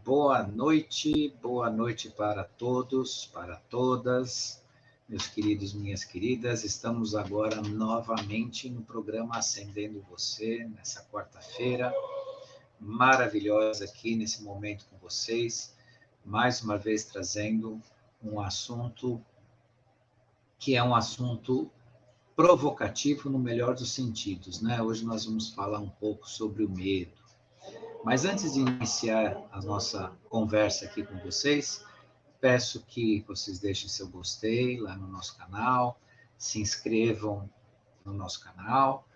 Boa noite para todos, para todas, meus queridos, minhas queridas. Estamos agora novamente no programa Acendendo Você, nessa quarta-feira maravilhosa aqui, nesse momento com vocês, mais uma vez trazendo um assunto que é um assunto provocativo no melhor dos sentidos, né? Hoje nós vamos falar um pouco sobre o medo. Mas antes de iniciar a nossa conversa aqui com vocês, peço que vocês deixem seu gostei lá no nosso canal, se inscrevam no nosso canal,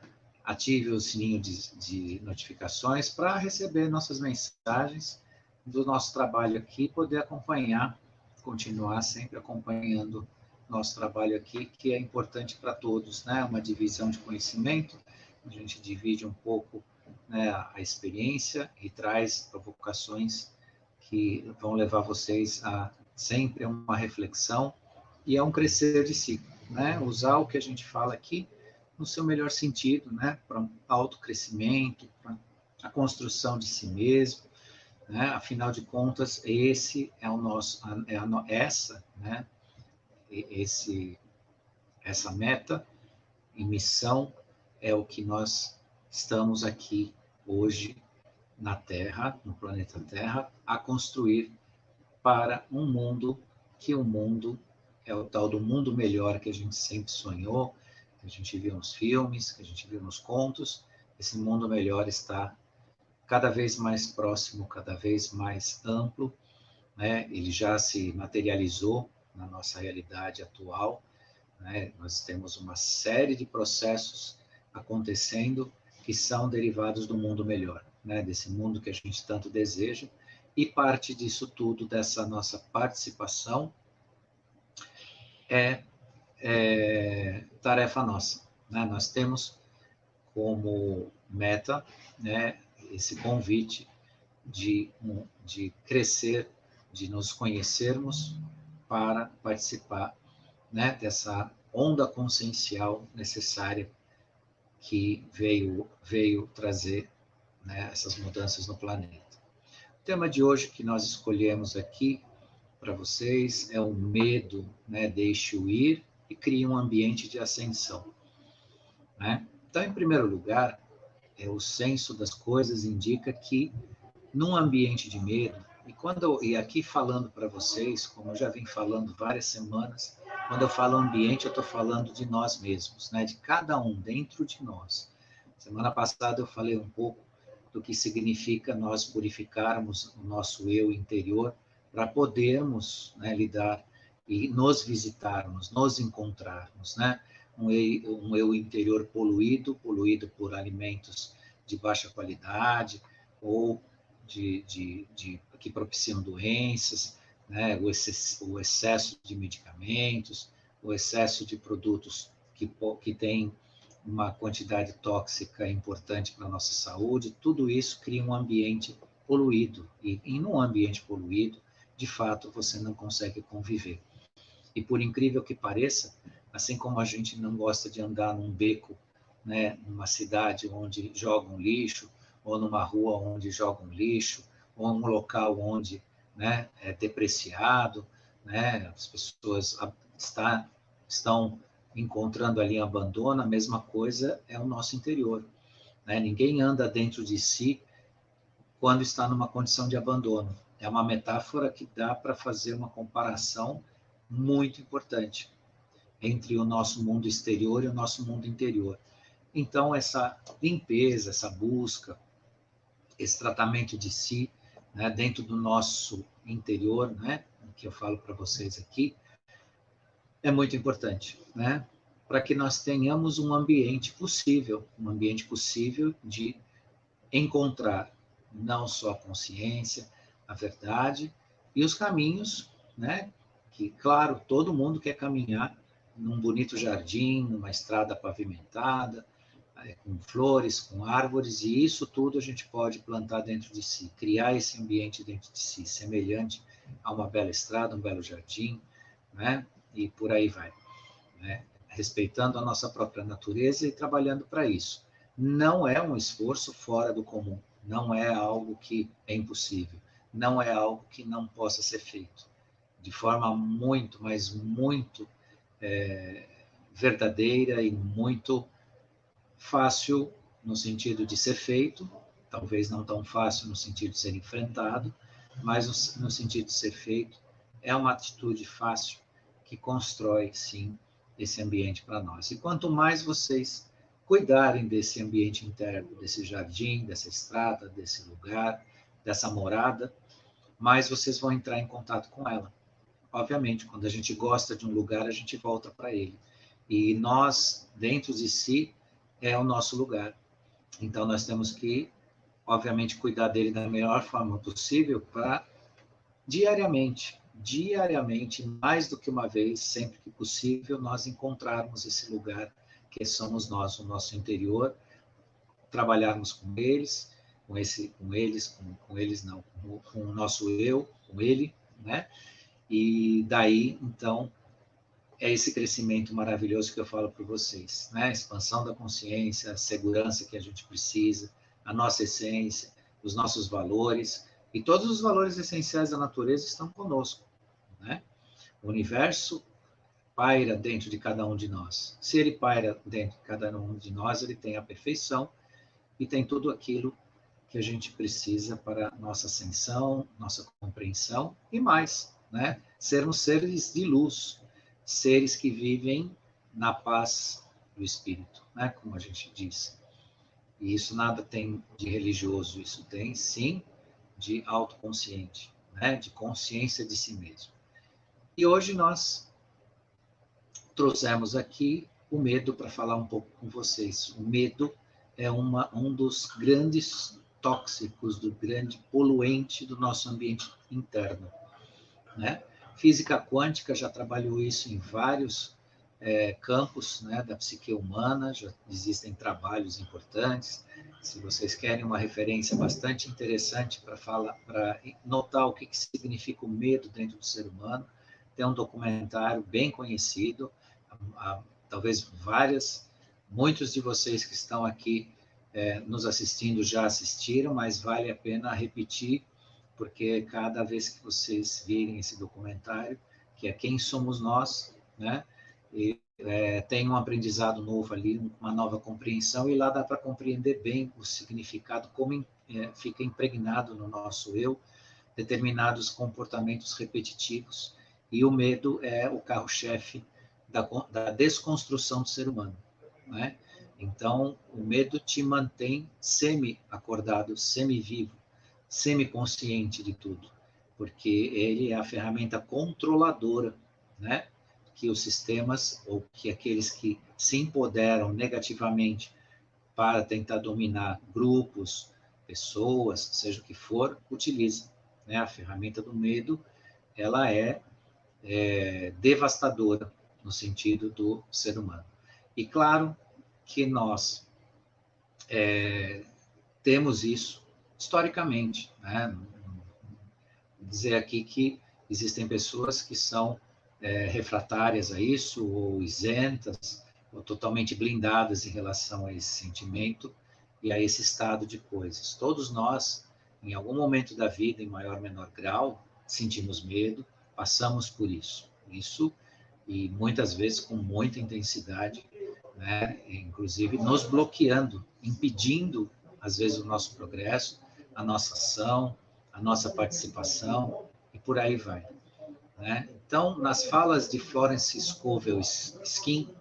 ative o sininho de notificações para receber nossas mensagens do nosso trabalho aqui, poder acompanhar, continuar sempre acompanhando nosso trabalho aqui, que é importante para todos, né? Uma divisão de conhecimento, a gente divide um pouco, né, a experiência e traz provocações que vão levar vocês a sempre uma reflexão e a um crescer de si, né? Usar o que a gente fala aqui no seu melhor sentido, né? Para um autocrescimento, para a construção de si mesmo, né? Afinal de contas, esse é o nosso, né? Essa meta e missão é o que nós estamos aqui hoje na Terra, no planeta Terra, a construir para um mundo que o mundo é o tal do mundo melhor que a gente sempre sonhou, que a gente viu nos filmes, que a gente viu nos contos. Esse mundo melhor está cada vez mais próximo, cada vez mais amplo, né? Ele já se materializou na nossa realidade atual, né? Nós temos uma série de processos acontecendo que são derivados do mundo melhor, né? Desse mundo que a gente tanto deseja, e parte disso tudo, dessa nossa participação, é tarefa nossa, né? Nós temos como meta, né, esse convite de crescer, de nos conhecermos para participar, né, dessa onda consciencial necessária que veio trazer, né, essas mudanças no planeta. O tema de hoje que nós escolhemos aqui para vocês é o medo, né, deixe-o ir e crie um ambiente de ascensão, né? Então, em primeiro lugar, o senso das coisas indica que num ambiente de medo, e aqui falando para vocês, como eu já vim falando várias semanas, quando eu falo ambiente, eu estou falando de nós mesmos, né? De cada um dentro de nós. Semana passada eu falei um pouco do que significa nós purificarmos o nosso eu interior para podermos, né, lidar e nos visitarmos, nos encontrarmos, né? Um eu interior poluído por alimentos de baixa qualidade ou que propiciam doenças, né? O excesso de medicamentos, o excesso de produtos que têm uma quantidade tóxica importante para a nossa saúde, tudo isso cria um ambiente poluído. E num ambiente poluído, de fato, você não consegue conviver. E por incrível que pareça, assim como a gente não gosta de andar num beco, né, numa cidade onde jogam lixo, ou numa rua onde jogam lixo, ou num local onde, né, é depreciado, né, as pessoas estão encontrando ali abandono, a mesma coisa é o nosso interior, né? Ninguém anda dentro de si quando está numa condição de abandono. É uma metáfora que dá para fazer uma comparação muito importante entre o nosso mundo exterior e o nosso mundo interior. Então, essa limpeza, essa busca, esse tratamento de si, né, dentro do nosso interior, né, que eu falo para vocês aqui, é muito importante, né, para que nós tenhamos um ambiente possível de encontrar não só a consciência, a verdade e os caminhos, né, que, claro, todo mundo quer caminhar num bonito jardim, numa estrada pavimentada, com flores, com árvores, e isso tudo a gente pode plantar dentro de si, criar esse ambiente dentro de si, semelhante a uma bela estrada, um belo jardim, né? E por aí vai, né? Respeitando a nossa própria natureza e trabalhando para isso. Não é um esforço fora do comum, não é algo que é impossível, não é algo que não possa ser feito de forma muito, mas muito verdadeira e muito fácil no sentido de ser feito, talvez não tão fácil no sentido de ser enfrentado, mas no sentido de ser feito, é uma atitude fácil que constrói, sim, esse ambiente para nós. E quanto mais vocês cuidarem desse ambiente interno, desse jardim, dessa estrada, desse lugar, dessa morada, mais vocês vão entrar em contato com ela. Obviamente, quando a gente gosta de um lugar, a gente volta para ele. E nós, dentro de si, é o nosso lugar. Então, nós temos que, obviamente, cuidar dele da melhor forma possível para diariamente, mais do que uma vez, sempre que possível, nós encontrarmos esse lugar que somos nós, o nosso interior, trabalharmos com eles, com o nosso eu, com ele, né? E daí, então, é esse crescimento maravilhoso que eu falo para vocês, né? A expansão da consciência, a segurança que a gente precisa, a nossa essência, os nossos valores, e todos os valores essenciais da natureza estão conosco, né? O universo paira dentro de cada um de nós. Se ele paira dentro de cada um de nós, ele tem a perfeição e tem tudo aquilo que a gente precisa para nossa ascensão, nossa compreensão e mais, né? Sermos seres de luz, seres que vivem na paz do espírito, né? Como a gente diz. E isso nada tem de religioso, isso tem sim de autoconsciente, né? De consciência de si mesmo. E hoje nós trouxemos aqui o medo para falar um pouco com vocês. O medo é um dos grandes tóxicos, do grande poluente do nosso ambiente interno, né? Física quântica já trabalhou isso em vários campos, né, da psique humana, já existem trabalhos importantes. Se vocês querem uma referência bastante interessante para notar o que significa o medo dentro do ser humano, tem um documentário bem conhecido, talvez muitos de vocês que estão aqui nos assistindo já assistiram, mas vale a pena repetir, porque cada vez que vocês virem esse documentário, que é Quem Somos Nós, né? E, tem um aprendizado novo ali, uma nova compreensão, e lá dá para compreender bem o significado, como fica impregnado no nosso eu, determinados comportamentos repetitivos, e o medo é o carro-chefe da desconstrução do ser humano, né? Então, o medo te mantém semi-acordado, semi-vivo, semi-consciente de tudo, porque ele é a ferramenta controladora, né? Que os sistemas, ou que aqueles que se empoderam negativamente para tentar dominar grupos, pessoas, seja o que for, utilizam, né? A ferramenta do medo, ela é devastadora no sentido do ser humano. E claro que nós temos isso historicamente, né? Dizer aqui que existem pessoas que são refratárias a isso, ou isentas, ou totalmente blindadas em relação a esse sentimento e a esse estado de coisas. Todos nós, em algum momento da vida, em maior ou menor grau, sentimos medo, passamos por isso. Isso, e muitas vezes com muita intensidade, né? Inclusive nos bloqueando, impedindo, às vezes, o nosso progresso, a nossa ação, a nossa participação, e por aí vai, né? Então, nas falas de Florence Scovel Skin,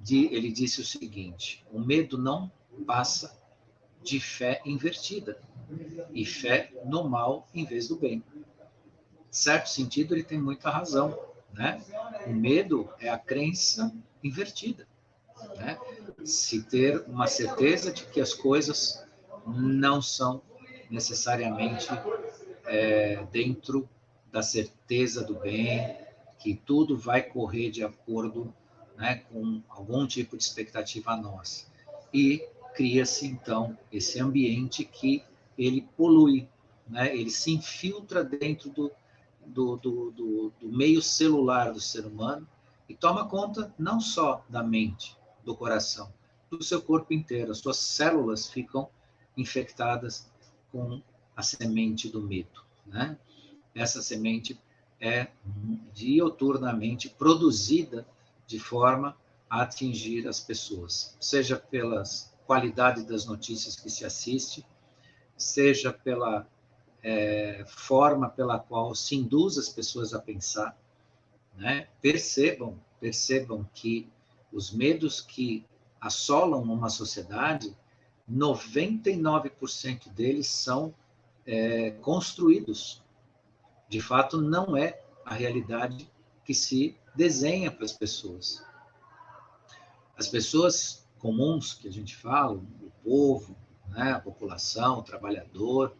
ele disse o seguinte: o medo não passa de fé invertida, e fé no mal em vez do bem. Em certo sentido, ele tem muita razão, né? O medo é a crença invertida, né? Se ter uma certeza de que as coisas não são necessariamente dentro da certeza do bem, que tudo vai correr de acordo, né, com algum tipo de expectativa nossa. E cria-se, então, esse ambiente que ele polui, né? Ele se infiltra dentro do meio celular do ser humano e toma conta não só da mente, do coração, do seu corpo inteiro. As suas células ficam infectadas com a semente do medo, né? Essa semente é diuturnamente produzida de forma a atingir as pessoas, seja pela qualidade das notícias que se assiste, seja pela forma pela qual se induz as pessoas a pensar, né? Percebam que os medos que assolam uma sociedade, 99% deles são construídos. De fato, não é a realidade que se desenha para as pessoas. As pessoas comuns que a gente fala, o povo, né, a população, o trabalhador,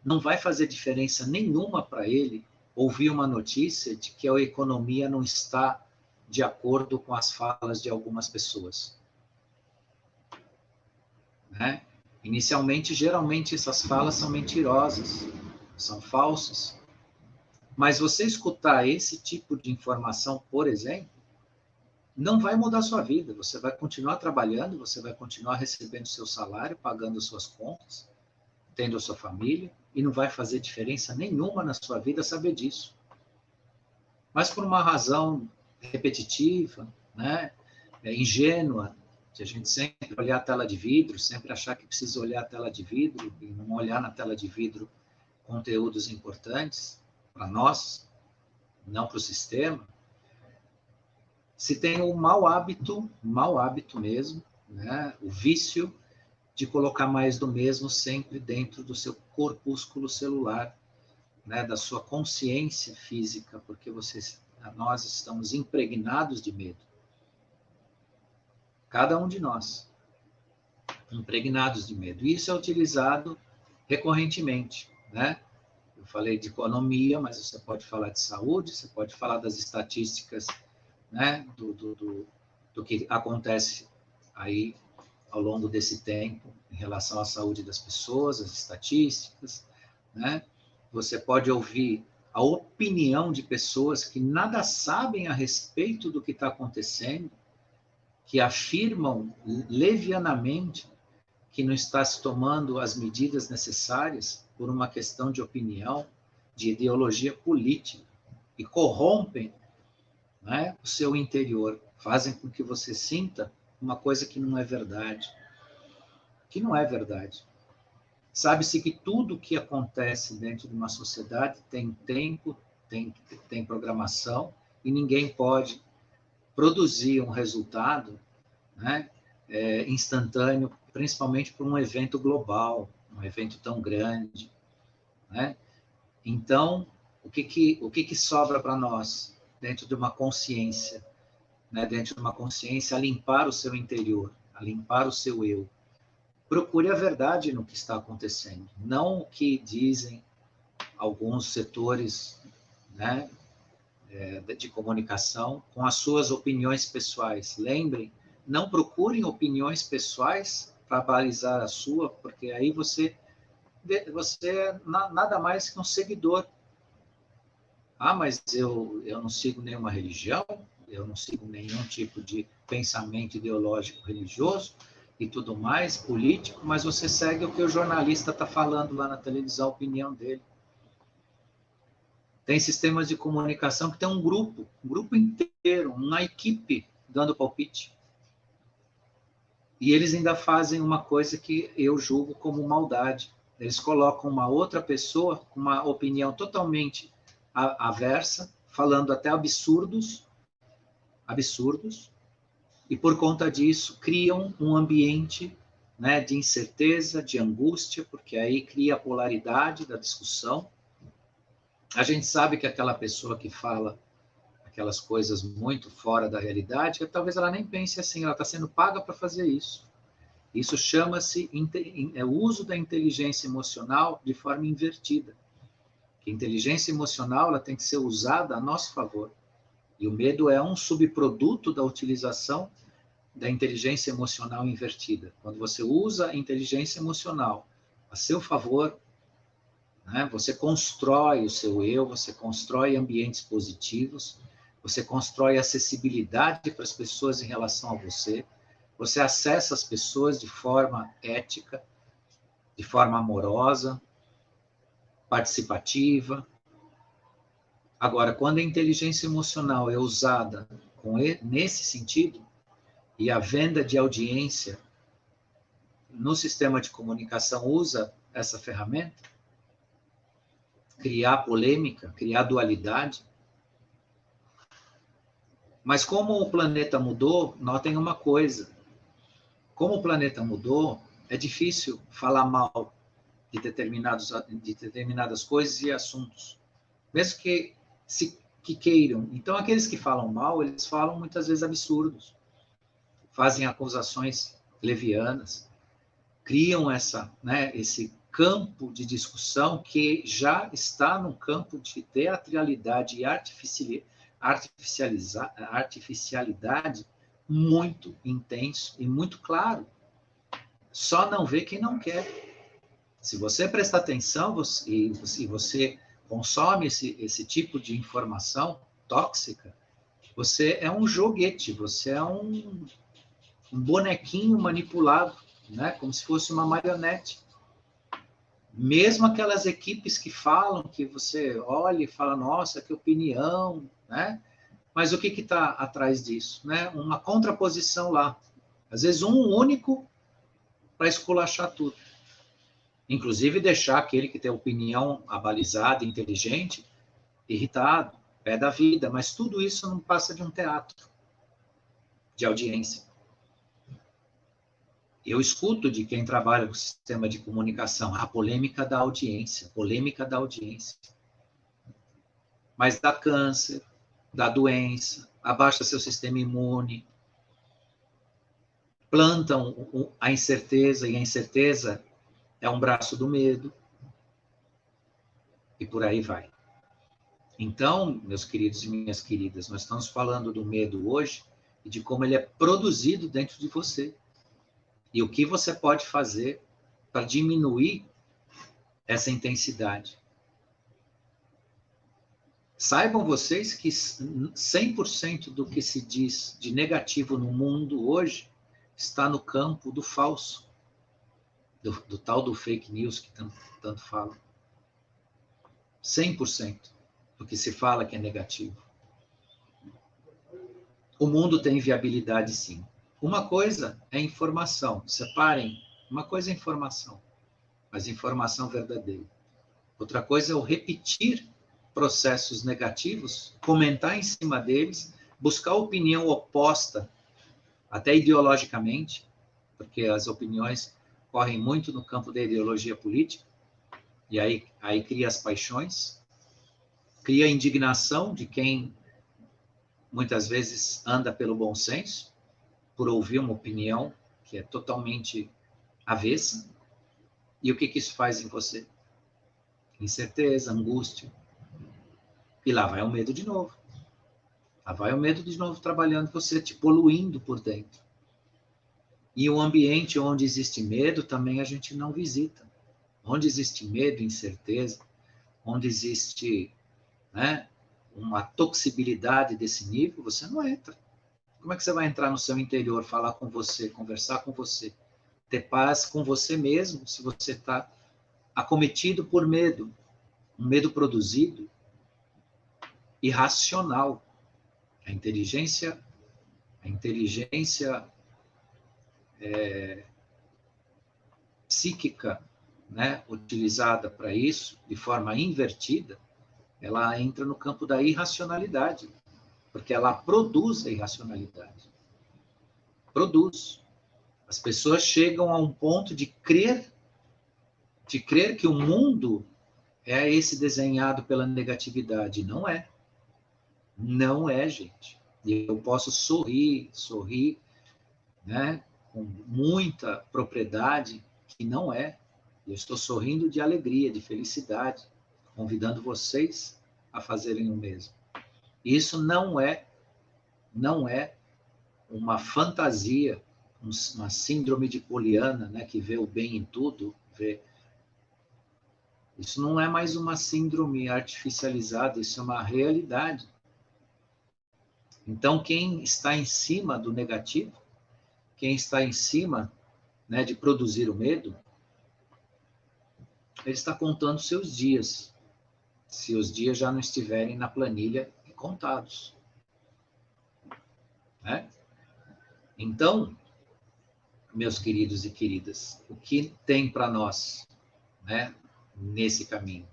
não vai fazer diferença nenhuma para ele ouvir uma notícia de que a economia não está de acordo com as falas de algumas pessoas, né? Inicialmente, geralmente, essas falas são mentirosas, são falsas. Mas você escutar esse tipo de informação, por exemplo, não vai mudar a sua vida. Você vai continuar trabalhando, você vai continuar recebendo seu salário, pagando as suas contas, tendo a sua família, e não vai fazer diferença nenhuma na sua vida saber disso. Mas por uma razão repetitiva, né, ingênua, de a gente sempre olhar a tela de vidro, sempre achar que precisa olhar a tela de vidro e não olhar na tela de vidro conteúdos importantes para nós, não para o sistema, se tem o mau hábito mesmo, né, o vício de colocar mais do mesmo sempre dentro do seu corpúsculo celular, né, da sua consciência física, porque nós estamos impregnados de medo. Cada um de nós, impregnados de medo. E isso é utilizado recorrentemente, né? Eu falei de economia, mas você pode falar de saúde, você pode falar das estatísticas, né, do que acontece aí ao longo desse tempo em relação à saúde das pessoas, as estatísticas, né? Você pode ouvir a opinião de pessoas que nada sabem a respeito do que está acontecendo, que afirmam levianamente que não está se tomando as medidas necessárias por uma questão de opinião, de ideologia política, e corrompem, né, o seu interior, fazem com que você sinta uma coisa que não é verdade. Que não é verdade. Sabe-se que tudo que acontece dentro de uma sociedade tem tempo, tem programação, e ninguém pode produzir um resultado, né, instantâneo, principalmente por um evento global, um evento tão grande, né? Então, o que sobra para nós dentro de uma consciência, né, dentro de uma consciência, a limpar o seu interior, a limpar o seu eu? Procure a verdade no que está acontecendo, não o que dizem alguns setores, né, de comunicação com as suas opiniões pessoais. Lembrem, não procurem opiniões pessoais para balizar a sua, porque aí você é nada mais que um seguidor. Ah, mas eu não sigo nenhuma religião, eu não sigo nenhum tipo de pensamento ideológico religioso e tudo mais, político, mas você segue o que o jornalista está falando lá na televisão, a opinião dele. Tem sistemas de comunicação que tem um grupo inteiro, uma equipe dando palpite. E eles ainda fazem uma coisa que eu julgo como maldade. Eles colocam uma outra pessoa com uma opinião totalmente aversa, falando até absurdos, e por conta disso criam um ambiente, né, de incerteza, de angústia, porque aí cria a polaridade da discussão. A gente sabe que aquela pessoa que fala aquelas coisas muito fora da realidade, talvez ela nem pense assim, ela está sendo paga para fazer isso. Isso chama-se o uso da inteligência emocional de forma invertida. A inteligência emocional ela tem que ser usada a nosso favor. E o medo é um subproduto da utilização da inteligência emocional invertida. Quando você usa a inteligência emocional a seu favor, né, você constrói o seu eu, você constrói ambientes positivos, você constrói acessibilidade para as pessoas em relação a você, você acessa as pessoas de forma ética, de forma amorosa, participativa. Agora, quando a inteligência emocional é usada nesse sentido, e a venda de audiência no sistema de comunicação usa essa ferramenta, criar polêmica, criar dualidade. Mas como o planeta mudou, notem uma coisa. Como o planeta mudou, é difícil falar mal de determinadas coisas e assuntos. Mesmo que queiram. Então, aqueles que falam mal, eles falam muitas vezes absurdos. Fazem acusações levianas. Criam esse campo de discussão que já está num campo de teatralidade e artificialidade muito intenso e muito claro. Só não vê quem não quer. Se você prestar atenção e você consome esse tipo de informação tóxica, você é um joguete, você é um bonequinho manipulado, né? Como se fosse uma marionete. Mesmo aquelas equipes que falam, que você olha e fala, nossa, que opinião, né? Mas o que está atrás disso? Né? Uma contraposição lá. Às vezes um único para esculachar tudo. Inclusive deixar aquele que tem opinião abalizada, inteligente, irritado, pé da vida. Mas tudo isso não passa de um teatro de audiência. Eu escuto de quem trabalha com sistema de comunicação a polêmica da audiência, Mas dá câncer, dá doença, abaixa seu sistema imune, plantam a incerteza, e a incerteza é um braço do medo, e por aí vai. Então, meus queridos e minhas queridas, nós estamos falando do medo hoje e de como ele é produzido dentro de você. E o que você pode fazer para diminuir essa intensidade. Saibam vocês que 100% do que se diz de negativo no mundo hoje está no campo do falso, do tal do fake news que tanto falam. 100% do que se fala que é negativo. O mundo tem viabilidade, sim. Uma coisa é informação. Separem. Uma coisa é informação, mas informação verdadeira. Outra coisa é o repetir processos negativos, comentar em cima deles, buscar opinião oposta, até ideologicamente, porque as opiniões correm muito no campo da ideologia política, e aí cria as paixões, cria a indignação de quem muitas vezes anda pelo bom senso, por ouvir uma opinião que é totalmente avessa. E o que isso faz em você? Incerteza, angústia. E lá vai o medo de novo. Lá vai o medo de novo trabalhando você, te poluindo por dentro. E o ambiente onde existe medo também a gente não visita. Onde existe medo, incerteza, onde existe, né, uma toxibilidade desse nível, você não entra. Como é que você vai entrar no seu interior, falar com você, conversar com você, ter paz com você mesmo, se você está acometido por medo, um medo produzido, irracional. A inteligência psíquica, né, utilizada para isso, de forma invertida, ela entra no campo da irracionalidade, porque ela produz a irracionalidade. Produz. As pessoas chegam a um ponto de crer que o mundo é esse desenhado pela negatividade. Não é. Não é, gente. E eu posso sorrir, né, com muita propriedade, que não é. Eu estou sorrindo de alegria, de felicidade, convidando vocês a fazerem o mesmo. Isso não é uma fantasia, uma síndrome de Poliana, né, que vê o bem em tudo, Isso não é mais uma síndrome artificializada, isso é uma realidade. Então, quem está em cima do negativo, quem está em cima, né, de produzir o medo, ele está contando seus dias, se os dias já não estiverem na planilha contados, né? Então, meus queridos e queridas, o que tem para nós, né, nesse caminho?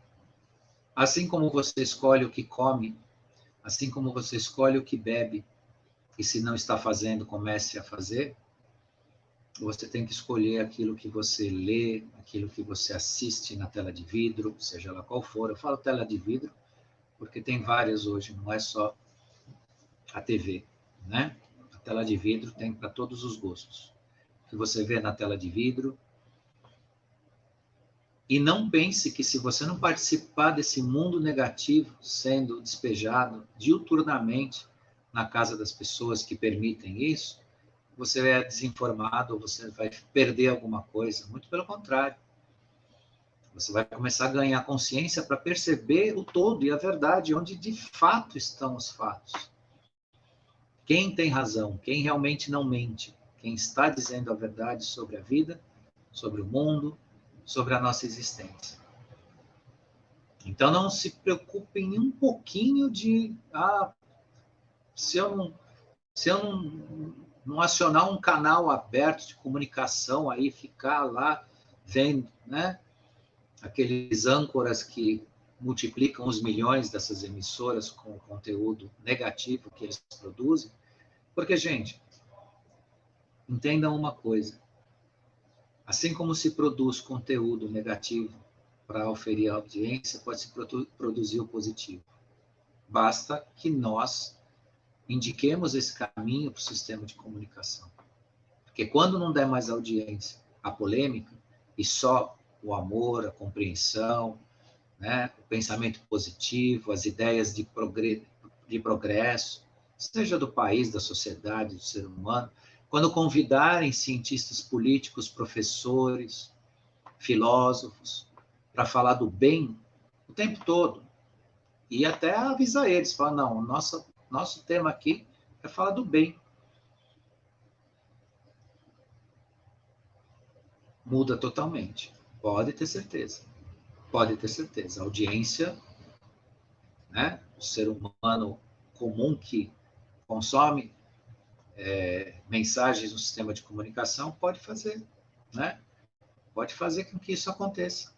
Assim como você escolhe o que come, assim como você escolhe o que bebe, e se não está fazendo, comece a fazer, você tem que escolher aquilo que você lê, aquilo que você assiste na tela de vidro, seja lá qual for. Eu falo tela de vidro porque tem várias hoje, não é só a TV, né? A tela de vidro tem para todos os gostos. O que você vê na tela de vidro. E não pense que se você não participar desse mundo negativo sendo despejado diuturnamente na casa das pessoas que permitem isso, você é desinformado, ou você vai perder alguma coisa. Muito pelo contrário. Você vai começar a ganhar consciência para perceber o todo e a verdade, onde de fato estão os fatos. Quem tem razão, quem realmente não mente, quem está dizendo a verdade sobre a vida, sobre o mundo, sobre a nossa existência. Então não se preocupem um pouquinho de se eu não acionar um canal aberto de comunicação aí, ficar lá vendo, né, aqueles âncoras que multiplicam os milhões dessas emissoras com o conteúdo negativo que eles produzem, porque, gente, entendam uma coisa, assim como se produz conteúdo negativo para oferir audiência, pode se produzir o positivo. Basta que nós indiquemos esse caminho para o sistema de comunicação. Porque quando não der mais audiência à polêmica, e só o amor, a compreensão, né, o pensamento positivo, as ideias de progresso, seja do país, da sociedade, do ser humano, quando convidarem cientistas políticos, professores, filósofos, para falar do bem o tempo todo, e até avisar eles, falar, não, o nosso tema aqui é falar do bem. Muda totalmente. Pode ter certeza. Pode ter certeza. A audiência, né, o ser humano comum que consome mensagens no sistema de comunicação, pode fazer, né? Pode fazer com que isso aconteça.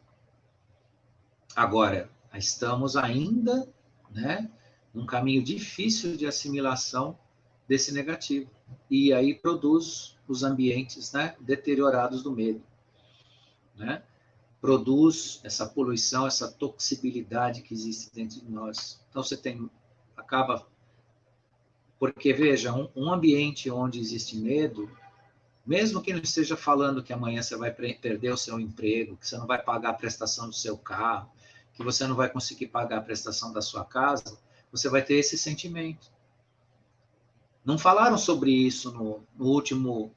Agora, estamos ainda, né, num caminho difícil de assimilação desse negativo. E aí produz os ambientes, né, deteriorados do medo, né? Produz essa poluição, essa toxibilidade que existe dentro de nós. Então você acaba, porque veja, um ambiente onde existe medo, mesmo que não esteja falando que amanhã você vai perder o seu emprego, que você não vai pagar a prestação do seu carro, que você não vai conseguir pagar a prestação da sua casa, você vai ter esse sentimento. Não falaram sobre isso no último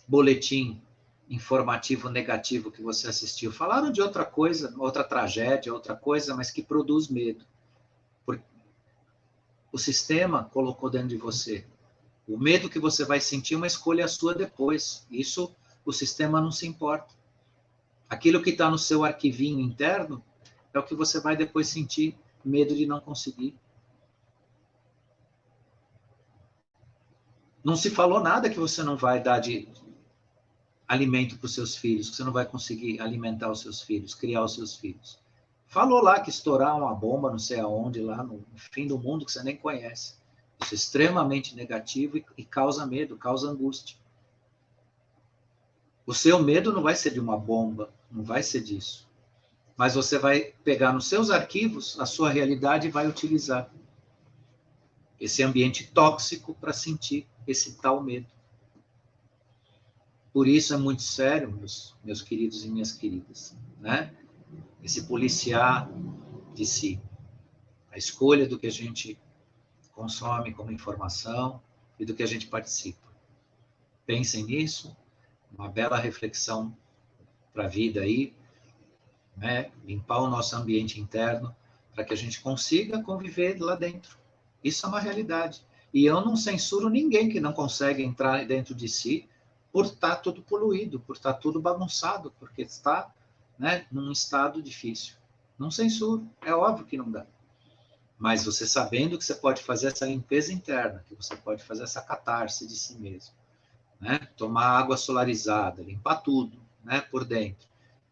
boletim informativo negativo que você assistiu. Falaram de outra coisa, outra tragédia, outra coisa, mas que produz medo. Porque o sistema colocou dentro de você. O medo que você vai sentir é uma escolha sua depois. Isso o sistema não se importa. Aquilo que está no seu arquivinho interno é o que você vai depois sentir medo de não conseguir. Não se falou nada que você não vai dar de alimento para os seus filhos, que você não vai conseguir alimentar os seus filhos, criar os seus filhos. Falou lá que estourar uma bomba, não sei aonde, lá no fim do mundo, que você nem conhece. Isso é extremamente negativo e causa medo, causa angústia. O seu medo não vai ser de uma bomba, não vai ser disso. Mas você vai pegar nos seus arquivos a sua realidade e vai utilizar esse ambiente tóxico para sentir esse tal medo. Por isso é muito sério, meus queridos e minhas queridas, né? Esse policiar de si, a escolha do que a gente consome como informação e do que a gente participa. Pensem nisso, uma bela reflexão para a vida aí, né? Limpar o nosso ambiente interno para que a gente consiga conviver lá dentro. Isso é uma realidade. E eu não censuro ninguém que não consegue entrar dentro de si por estar tudo poluído, por estar tudo bagunçado, porque está né, num estado difícil. Não censuro, é óbvio que não dá. Mas você sabendo que você pode fazer essa limpeza interna, que você pode fazer essa catarse de si mesmo, né? Tomar água solarizada, limpar tudo, né, por dentro.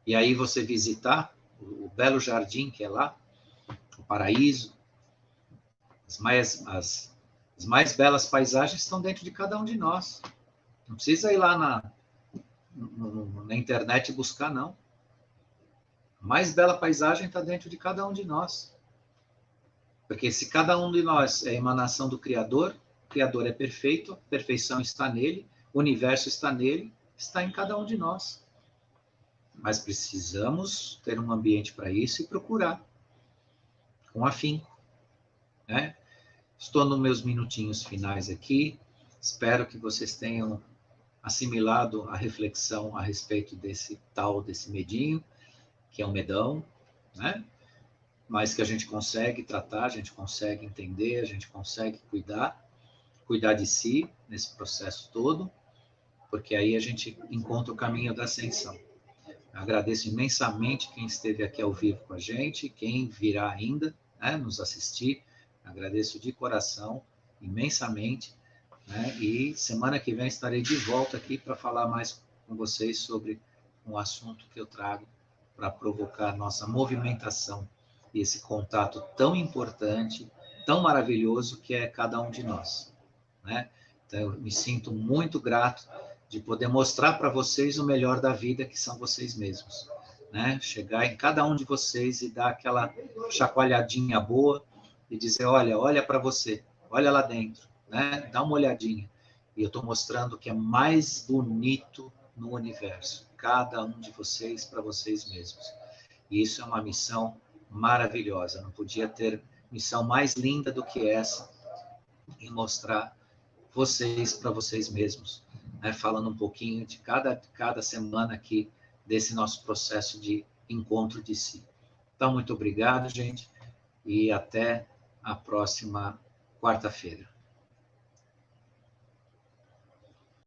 E aí você visitar o belo jardim que é lá, o paraíso, as mais belas paisagens estão dentro de cada um de nós. Não precisa ir lá na internet buscar, não. A mais bela paisagem está dentro de cada um de nós. Porque se cada um de nós é emanação do Criador, o Criador é perfeito, a perfeição está nele, o universo está nele, está em cada um de nós. Mas precisamos ter um ambiente para isso e procurar, com afinco, né? Estou nos meus minutinhos finais aqui, espero que vocês tenham assimilado a reflexão a respeito desse medinho, que é um medão, né? Mas que a gente consegue tratar, a gente consegue entender, a gente consegue cuidar de si nesse processo todo, porque aí a gente encontra o caminho da ascensão. Agradeço imensamente quem esteve aqui ao vivo com a gente, quem virá ainda, né, nos assistir. Agradeço de coração, imensamente, né, e semana que vem estarei de volta aqui para falar mais com vocês sobre um assunto que eu trago para provocar nossa movimentação e esse contato tão importante, tão maravilhoso que é cada um de nós, né? Então, eu me sinto muito grato de poder mostrar para vocês o melhor da vida, que são vocês mesmos, né? Chegar em cada um de vocês e dar aquela chacoalhadinha boa e dizer, olha para você, olha lá dentro, né? Dá uma olhadinha. E eu estou mostrando o que é mais bonito no universo, cada um de vocês para vocês mesmos. E isso é uma missão maravilhosa. Não podia ter missão mais linda do que essa, em mostrar vocês para vocês mesmos, né? Falando um pouquinho de cada semana aqui desse nosso processo de encontro de si. Então, muito obrigado, gente, e até a próxima quarta-feira.